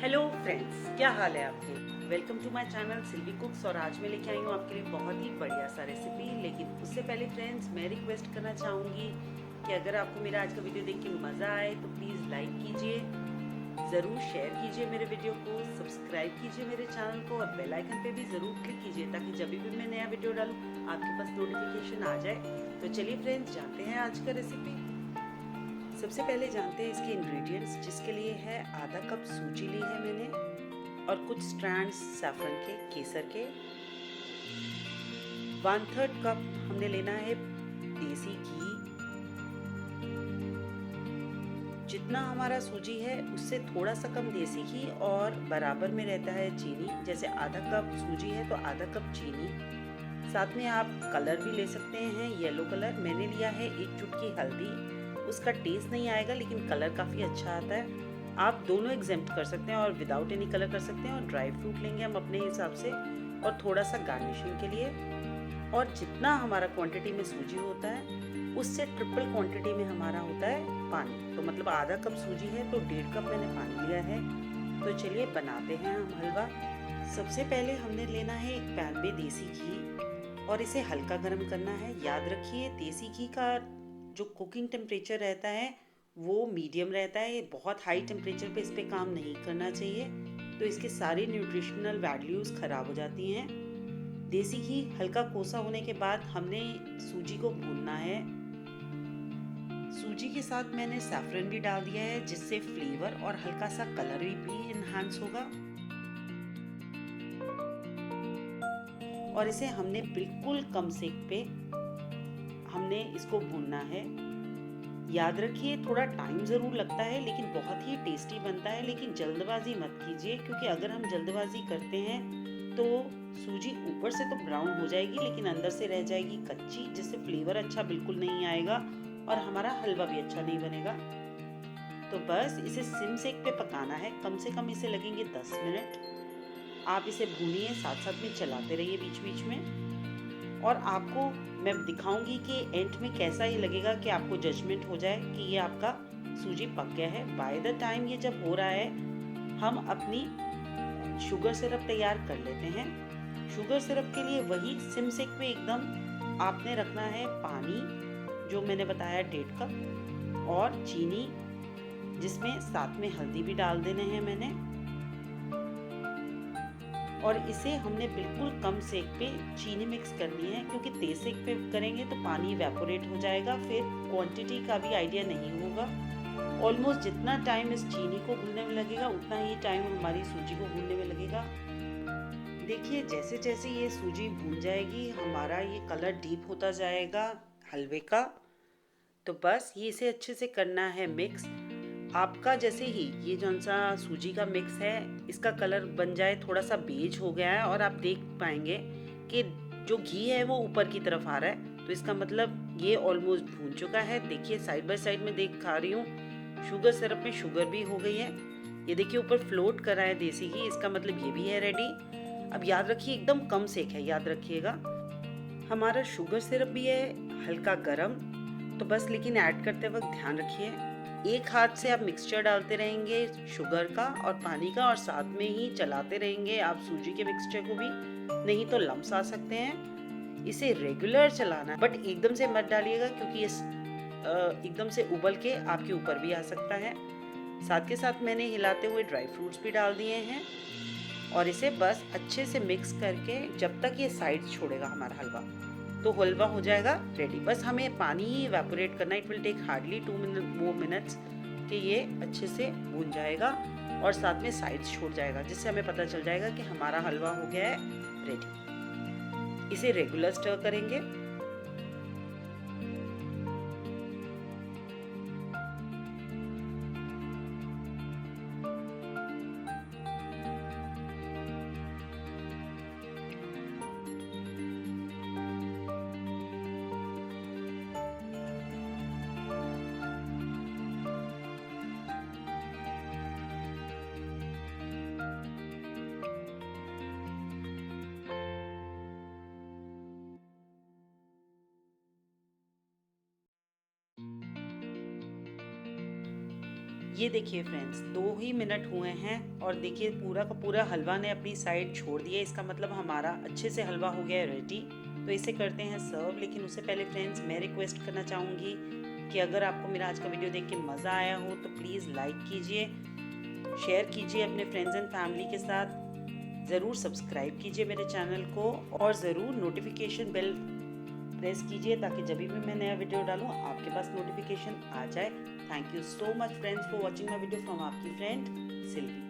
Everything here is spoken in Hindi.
हेलो फ्रेंड्स, क्या हाल है आपके। Welcome to my channel Silvi cooks. और आज मैं लेके आई हूँ आपके लिए बहुत ही बढ़िया सा रेसिपी। लेकिन उससे पहले फ्रेंड्स, मैं रिक्वेस्ट करना चाहूँगी कि अगर आपको मेरा आज का वीडियो देख के मज़ा आए तो प्लीज़ लाइक कीजिए, ज़रूर शेयर कीजिए मेरे वीडियो को, सब्सक्राइब कीजिए मेरे चैनल को और बेल आइकन पे भी ज़रूर क्लिक कीजिए ताकि जब भी मैं नया वीडियो डालूँ आपके पास नोटिफिकेशन आ जाए। तो चलिए फ्रेंड्स, जानते हैं आज का रेसिपी। सबसे पहले जानते हैं इसके इंग्रेडिएंट्स, जिसके लिए है आधा कप सूजी ली है मैंने और कुछ स्ट्रैंड्स सैफरन के, केसर के। 1/3 कप हमने लेना है देसी घी। जितना हमारा सूजी है उससे थोड़ा सा कम देसी घी और बराबर में रहता है चीनी। जैसे आधा कप सूजी है तो आधा कप चीनी। साथ में आप कलर भी ले सकते हैं, येलो कलर। मैंने लिया है 1 चुटकी हल्दी। उसका टेस्ट नहीं आएगा लेकिन कलर काफ़ी अच्छा आता है। आप दोनों एग्जेम्प्ट कर सकते हैं और विदाउट एनी कलर कर सकते हैं। और ड्राई फ्रूट लेंगे हम अपने हिसाब से और थोड़ा सा गार्निशिंग के लिए। और जितना हमारा क्वांटिटी में सूजी होता है उससे ट्रिपल क्वांटिटी में हमारा होता है पानी। तो मतलब आधा कप सूजी है तो 1.5 कप मैंने पानी लिया है। तो चलिए बनाते हैं हम हलवा। सबसे पहले हमने लेना है एक पैन में देसी घी और इसे हल्का गर्म करना है। याद रखिए, देसी घी का जो कुकिंग टेम्परेचर रहता है वो मीडियम रहता है। बहुत हाई टेम्परेचर पे इस पे काम नहीं करना चाहिए, तो इसके सारी न्यूट्रिशनल वैल्यूज़ ख़राब हो जाती हैं। देसी घी हल्का कोसा होने के बाद हमने सूजी को भूनना है। सूजी के साथ मैंने सैफरन भी डाल दिया है, जिससे फ्लेवर और हल्का सा कलर भी इन्हांस होगा। और इसे हमने बिल्कुल कम सेक पे हमने इसको भूनना है। याद रखिए, थोड़ा टाइम ज़रूर लगता है लेकिन बहुत ही टेस्टी बनता है। लेकिन जल्दबाजी मत कीजिए, क्योंकि अगर हम जल्दबाजी करते हैं तो सूजी ऊपर से तो ब्राउन हो जाएगी लेकिन अंदर से रह जाएगी कच्ची, जिससे फ्लेवर अच्छा बिल्कुल नहीं आएगा और हमारा हलवा भी अच्छा नहीं बनेगा। तो बस इसे सिम सेक पे पकाना है। कम से कम इसे लगेंगे 10 मिनट। आप इसे भूनिए, साथ साथ में चलाते रहिए बीच बीच में। और आपको मैं दिखाऊंगी कि एंड में कैसा ही लगेगा कि आपको जजमेंट हो जाए कि ये आपका सूजी पक गया है। बाय द टाइम ये जब हो रहा है, हम अपनी शुगर सिरप तैयार कर लेते हैं। शुगर सिरप के लिए वही सिम सेक पे एकदम आपने रखना है पानी, जो मैंने बताया 1.5 कप, और चीनी, जिसमें साथ में हल्दी भी डाल देने हैं मैंने। और इसे हमने बिल्कुल कम सेक पे चीनी मिक्स करनी है, क्योंकि तेज सेक पे करेंगे तो पानी इवेपोरेट हो जाएगा, फिर क्वांटिटी का भी आइडिया नहीं होगा। ऑलमोस्ट जितना टाइम इस चीनी को भूनने में लगेगा उतना ही टाइम हमारी सूजी को भूनने में लगेगा। देखिए, जैसे जैसे ये सूजी भून जाएगी हमारा ये कलर डीप होता जाएगा हलवे का। तो बस ये इसे अच्छे से करना है मिक्स। आपका जैसे ही ये जौन सा सूजी का मिक्स है इसका कलर बन जाए, थोड़ा सा बेज हो गया है और आप देख पाएंगे कि जो घी है वो ऊपर की तरफ आ रहा है, तो इसका मतलब ये ऑलमोस्ट भून चुका है। देखिए, साइड बाय साइड में देख खा रही हूँ शुगर सिरप में शुगर भी हो गई है। ये देखिए ऊपर फ्लोट कर रहा है देसी घी, इसका मतलब ये भी है रेडी। अब याद रखिए, एकदम कम सेक है, याद रखिएगा। हमारा शुगर सिरप भी है हल्का गरम, तो बस लेकिन ऐड करते वक्त ध्यान रखिए एक हाथ से आप मिक्सचर डालते रहेंगे शुगर का और पानी का, और साथ में ही चलाते रहेंगे आप सूजी के मिक्सचर को भी, नहीं तो लम्स आ सकते हैं। इसे रेगुलर चलाना, बट एकदम से मत डालिएगा क्योंकि ये एकदम से उबल के आपके ऊपर भी आ सकता है। साथ के साथ मैंने हिलाते हुए ड्राई फ्रूट्स भी डाल दिए हैं और इसे बस अच्छे से मिक्स करके जब तक ये साइड छोड़ेगा हमारा हलवा, तो हलवा हो जाएगा रेडी। बस हमें पानी ही इवेपोरेट करना है। It will take hardly 2 more minutes कि ये अच्छे से भून जाएगा और साथ में साइड्स छोड़ जाएगा, जिससे हमें पता चल जाएगा कि हमारा हलवा हो गया है रेडी। इसे रेगुलर स्टर करेंगे। ये देखिए फ्रेंड्स 2 ही मिनट हुए हैं और देखिए पूरा का पूरा हलवा ने अपनी साइड छोड़ दिया। इसका मतलब हमारा अच्छे से हलवा हो गया है रेडी। तो इसे करते हैं सर्व। लेकिन उससे पहले फ्रेंड्स मैं रिक्वेस्ट करना चाहूँगी कि अगर आपको मेरा आज का वीडियो देख के मज़ा आया हो तो प्लीज़ लाइक कीजिए, शेयर कीजिए अपने फ्रेंड्स एंड फैमिली के साथ, ज़रूर सब्सक्राइब कीजिए मेरे चैनल को और ज़रूर नोटिफिकेशन बेल प्रेस कीजिए ताकि जब भी मैं नया वीडियो डालूँ आपके पास नोटिफिकेशन आ जाए। Thank you so much friends for watching my video from आपकी फ्रेंड सिल्वी।